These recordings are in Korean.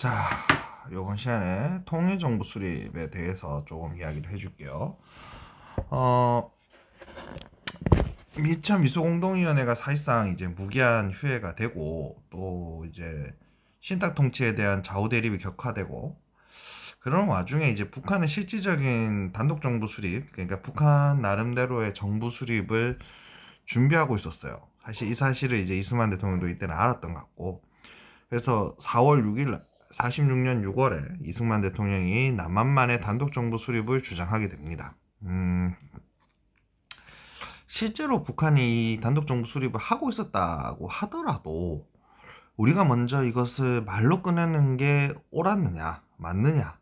자, 이번 시간에 통일정부 수립에 대해서 조금 이야기를 해줄게요. 어, 미참 미소공동위원회가 사실상 이제 무기한 휴회가 되고 또 이제 신탁 통치에 대한 좌우 대립이 격화되고 그런 와중에 이제 북한의 실질적인 단독 정부 수립, 그러니까 북한 나름대로의 정부 수립을 준비하고 있었어요. 사실 이 사실을 이제 이승만 대통령도 이때는 알았던 것 같고, 그래서 4월 6일 46년 6월에 이승만 대통령이 남한만의 단독 정부 수립을 주장하게 됩니다. 실제로 북한이 단독 정부 수립을 하고 있었다고 하더라도 우리가 먼저 이것을 말로 꺼내는 게 옳았느냐, 맞느냐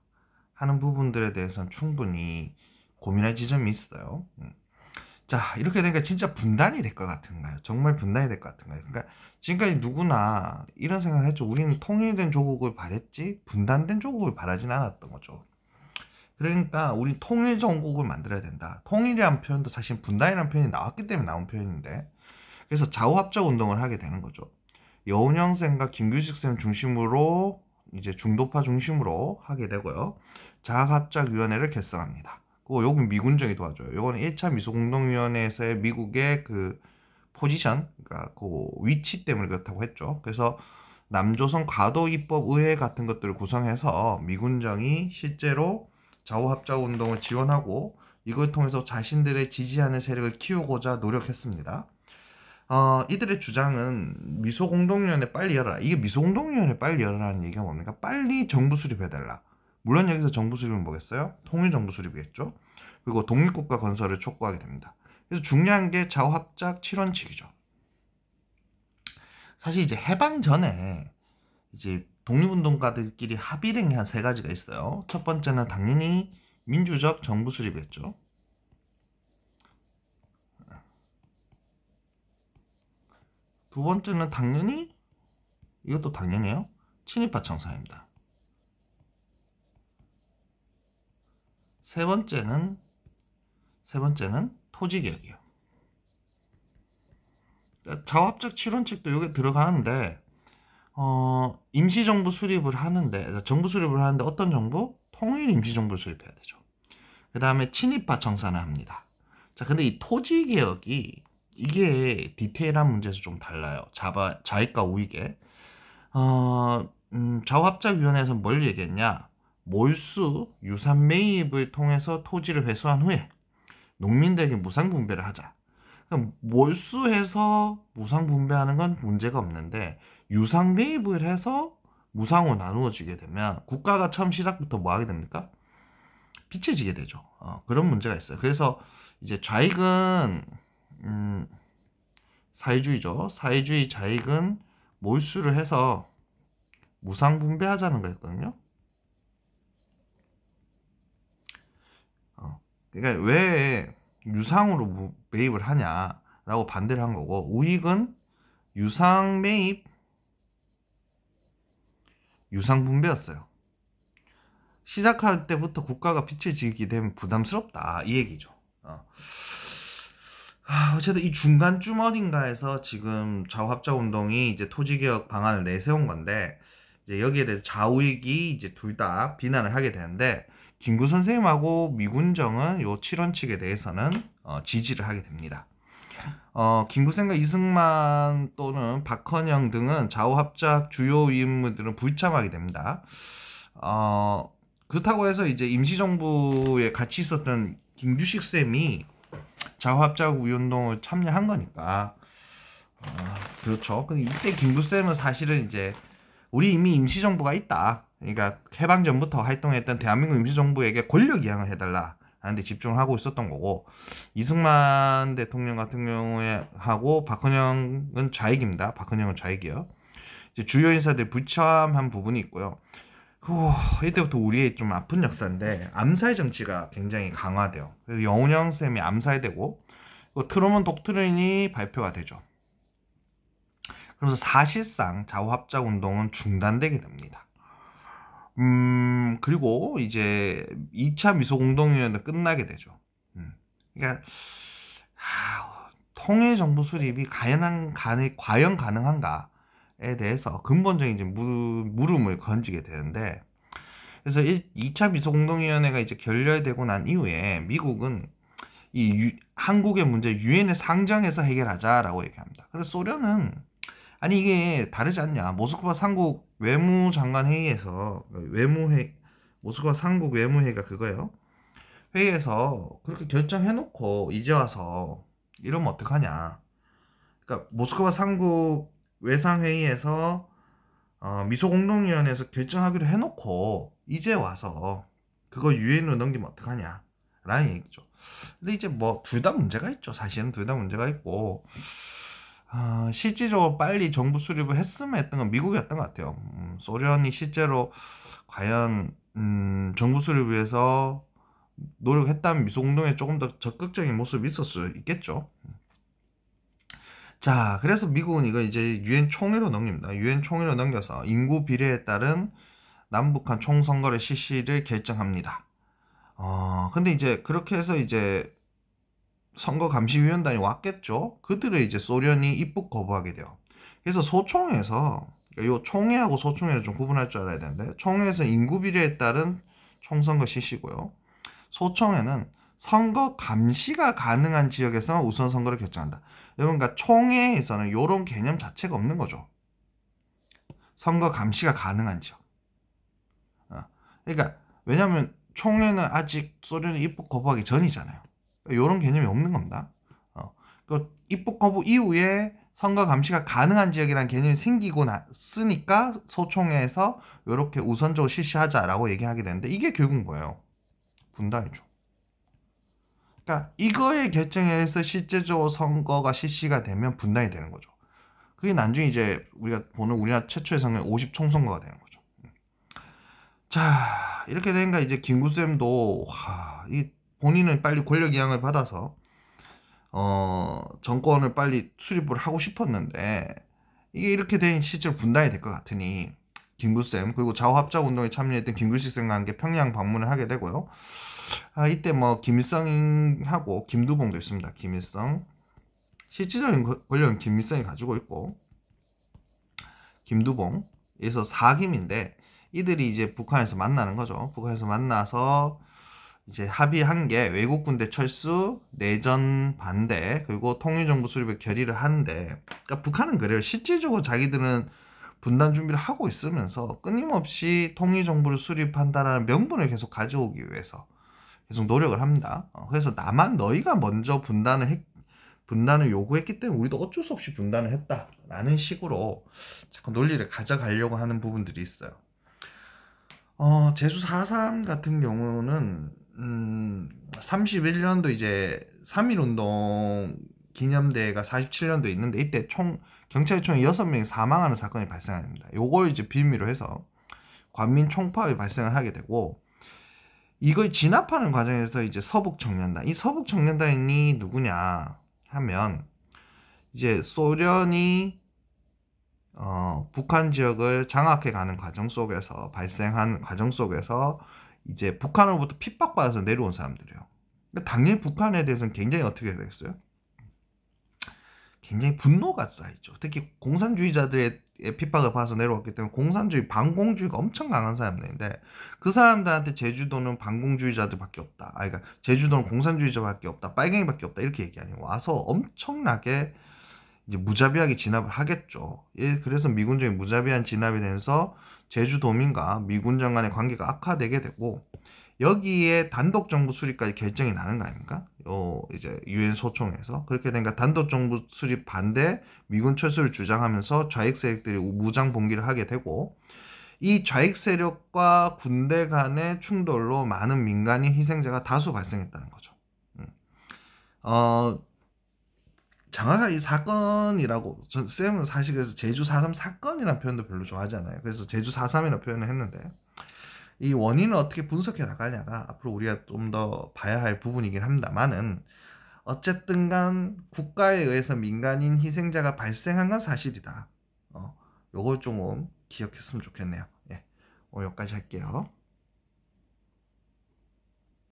하는 부분들에 대해서는 충분히 고민할 지점이 있어요. 자, 이렇게 되니까 진짜 분단이 될 것 같은가요? 정말 분단이 될 것 같은가요? 그러니까 지금까지 누구나 이런 생각을 했죠. 우리는 통일된 조국을 바랬지 분단된 조국을 바라진 않았던 거죠. 그러니까 우리 통일 정국을 만들어야 된다. 통일이라는 표현도 사실 분단이라는 표현이 나왔기 때문에 나온 표현인데, 그래서 좌우합작 운동을 하게 되는 거죠. 여운형 쌤과 김규식 쌤 중심으로 이제 중도파 중심으로 하게 되고요. 자학합작위원회를 결성합니다. 그리고 요건 미군정이 도와줘요. 요거는 1차 미소공동위원회에서의 미국의 그 포지션, 그러니까 그 위치 때문에 그렇다고 했죠. 그래서 남조선 과도입법의회 같은 것들을 구성해서 미군정이 실제로 좌우합작 운동을 지원하고 이걸 통해서 자신들의 지지하는 세력을 키우고자 노력했습니다. 이들의 주장은 미소공동위원회 빨리 열어라. 이게 미소공동위원회 빨리 열어라는 얘기가 뭡니까? 빨리 정부 수립해달라. 물론 여기서 정부 수립은 뭐겠어요? 통일정부 수립이겠죠. 그리고 독립국가 건설을 촉구하게 됩니다. 그래서 중요한 게 좌우합작 7원칙이죠. 사실 이제 해방 전에 이제 독립운동가들끼리 합의된 게 한 세 가지가 있어요. 첫 번째는 당연히 민주적 정부 수립이었죠. 두 번째는 당연히, 이것도 당연해요, 친일파 청산입니다. 세 번째는 토지개혁이요. 자합적 7원칙도 여기 들어가는데, 임시정부 수립을 하는데, 정부 수립을 하는데 어떤 정부? 통일 임시정부를 수립해야 되죠. 그 다음에 친일파 청산을 합니다. 자, 근데 이 토지개혁이 이게 디테일한 문제에서 좀 달라요. 좌익과 우익에. 좌우합작위원회에서 뭘 얘기했냐? 몰수, 유산 매입을 통해서 토지를 회수한 후에 농민들에게 무상분배를 하자. 그럼 몰수해서 무상분배하는 건 문제가 없는데 유상 매입을 해서 무상으로 나누어지게 되면 국가가 처음 시작부터 뭐 하게 됩니까? 빚을 지게 되죠. 그런 문제가 있어요. 그래서 이제 좌익은 사회주의죠. 사회주의 좌익은 몰수를 해서 무상분배하자는 거였거든요. 그러니까 왜 유상으로 매입을 하냐라고 반대를 한 거고, 우익은 유상 매입, 유상 분배였어요. 시작할 때부터 국가가 빚을 지게 되면 부담스럽다 이 얘기죠. 어쨌든 이 중간쯤 어딘가에서 지금 좌우합작 운동이 이제 토지개혁 방안을 내세운 건데, 이제 여기에 대해서 좌우익이 이제 둘 다 비난을 하게 되는데, 김구 선생님하고 미군정은 요 7원칙에 대해서는 지지를 하게 됩니다. 김구생과 이승만 또는 박헌영 등은 좌우합작 주요 인물들은 불참하게 됩니다. 그렇다고 해서 이제 임시정부에 같이 있었던 김규식 쌤이 좌우합작 운동을 참여한 거니까, 그렇죠. 근데 이때 김구 쌤은 사실은 이제 우리 이미 임시정부가 있다. 그러니까 해방 전부터 활동했던 대한민국 임시정부에게 권력 이양을 해달라 하는데 집중을 하고 있었던 거고, 이승만 대통령 같은 경우에 하고 박헌영은 좌익입니다. 박헌영은 좌익이요. 이제 주요 인사들 불참한 부분이 있고요. 이때부터 우리의 좀 아픈 역사인데 암살 정치가 굉장히 강화돼요. 영운형 쌤이 암살되고 트루먼 독트린이 발표가 되죠. 그러면서 사실상 좌우합작 운동은 중단되게 됩니다. 그리고 이제 2차 미소공동위원회 끝나게 되죠. 그러니까 통일정부 수립이 과연 가능한가? 대해서 근본적인 이제 물음을 건지게 되는데, 그래서 2차 미소공동위원회가 이제 결렬되고 난 이후에 미국은 한국의 문제 유엔에 상정해서 해결하자라고 얘기합니다. 근데 소련은 아니 이게 다르지 않냐? 모스크바 상국 외무장관 회의에서 모스크바 상국 외무회의가 그거예요. 회의에서 그렇게 결정해놓고 이제 와서 이러면 어떡하냐? 그러니까 모스크바 상국 외상회의에서 미소공동위원회에서 결정하기로 해놓고 이제 와서 그거 유엔으로 넘기면 어떡하냐? 라는 얘기죠. 근데 이제 뭐 둘 다 문제가 있죠. 사실은 둘 다 문제가 있고, 실질적으로 빨리 정부 수립을 했으면 했던 건 미국이었던 것 같아요. 소련이 실제로 과연 정부 수립을 위해서 노력했다면 미소공동에 조금 더 적극적인 모습이 있을 수 있겠죠. 자, 그래서 미국은 이거 이제 유엔 총회로 넘깁니다. 유엔 총회로 넘겨서 인구 비례에 따른 남북한 총선거를 실시를 결정합니다. 근데 이제 그렇게 해서 이제 선거감시위원단이 왔겠죠. 그들을 이제 소련이 입국 거부하게 돼요. 그래서 소총에서, 요 총회하고 소총회를 좀 구분할 줄 알아야 되는데, 총회에서 인구 비례에 따른 총선거 실시고요. 소총회는 선거 감시가 가능한 지역에서 우선 선거를 결정한다. 여러분, 그러니까 총회에서는 이런 개념 자체가 없는 거죠. 선거 감시가 가능한 지역. 그러니까 왜냐하면 총회는 아직 소련이 입국 거부하기 전이잖아요. 이런 개념이 없는 겁니다. 그 입국 거부 이후에 선거 감시가 가능한 지역이라는 개념이 생기고 났으니까 소총회에서 이렇게 우선적으로 실시하자라고 얘기하게 되는데, 이게 결국 뭐예요? 분단이죠. 그러니까 이거에 결정해서 실제적으로 선거가 실시가 되면 분단이 되는 거죠. 그게 나중에 이제 우리가 보는 우리나라 최초의 선거 50총선거가 되는 거죠. 자, 이렇게 되니까 이제 김구쌤도 이 본인은 빨리 권력 이양을 받아서 정권을 빨리 수립을 하고 싶었는데, 이게 이렇게 되니 실제로 분단이 될 것 같으니 김구쌤 그리고 좌우합작 운동에 참여했던 김규식 쌤과 함께 평양 방문을 하게 되고요. 이때 뭐 김일성하고 김두봉도 있습니다. 김일성, 실질적인 권력은 김일성이 가지고 있고, 김두봉에서 4김인데 이들이 이제 북한에서 만나는 거죠. 북한에서 만나서 이제 합의한 게 외국 군대 철수, 내전 반대, 그리고 통일정부 수립을 결의를 하는데, 그러니까 북한은 그래요. 실질적으로 자기들은 분단 준비를 하고 있으면서 끊임없이 통일정부를 수립한다라는 명분을 계속 가져오기 위해서 계속 노력을 합니다. 그래서 나만 너희가 먼저 분단을 요구했기 때문에 우리도 어쩔 수 없이 분단을 했다라는 식으로 자꾸 논리를 가져가려고 하는 부분들이 있어요. 제주 4.3 같은 경우는 31년도 이제 3.1운동 기념대회가 47년도에 있는데, 이때 경찰총이 6명이 사망하는 사건이 발생합니다. 요걸 이제 빌미로 해서 관민 총파업이 발생을 하게 되고, 이걸 진압하는 과정에서 이제 서북청년단, 이 서북청년단이 누구냐 하면 이제 소련이 북한 지역을 장악해가는 과정 속에서 발생한 과정 속에서 이제 북한으로부터 핍박받아서 내려온 사람들이에요. 그러니까 당연히 북한에 대해서는 굉장히 어떻게 되겠어요? 굉장히 분노가 쌓이죠. 특히 공산주의자들의 핍박을 받아서 내려왔기 때문에 공산주의, 반공주의가 엄청 강한 사람들인데, 그 사람들한테 제주도는 반공주의자들밖에 없다. 그러니까 제주도는 공산주의자밖에 없다. 빨갱이밖에 없다. 이렇게 얘기 아니고 와서 엄청나게 이제 무자비하게 진압을 하겠죠. 그래서 미군적인 무자비한 진압이 되면서 제주도민과 미군정 간의 관계가 악화되게 되고, 여기에 단독 정부 수립까지 결정이 나는 거 아닙니까? 이제 유엔 소총에서 그렇게 되니까 단독 정부 수립 반대, 미군 철수를 주장하면서 좌익 세력들이 무장 봉기를 하게 되고, 이 좌익 세력과 군대 간의 충돌로 많은 민간인 희생자가 다수 발생했다는 거죠. 정확하게 이 사건이라고, 쌤은 사실 그래서 제주 4.3 사건이라는 표현도 별로 좋아하지 않아요. 그래서 제주 4.3이라는 표현을 했는데, 이 원인을 어떻게 분석해 나가냐가 앞으로 우리가 좀 더 봐야 할 부분이긴 합니다만은, 어쨌든 간 국가에 의해서 민간인 희생자가 발생한 건 사실이다. 요걸 좀 기억했으면 좋겠네요. 예, 오늘 여기까지 할게요.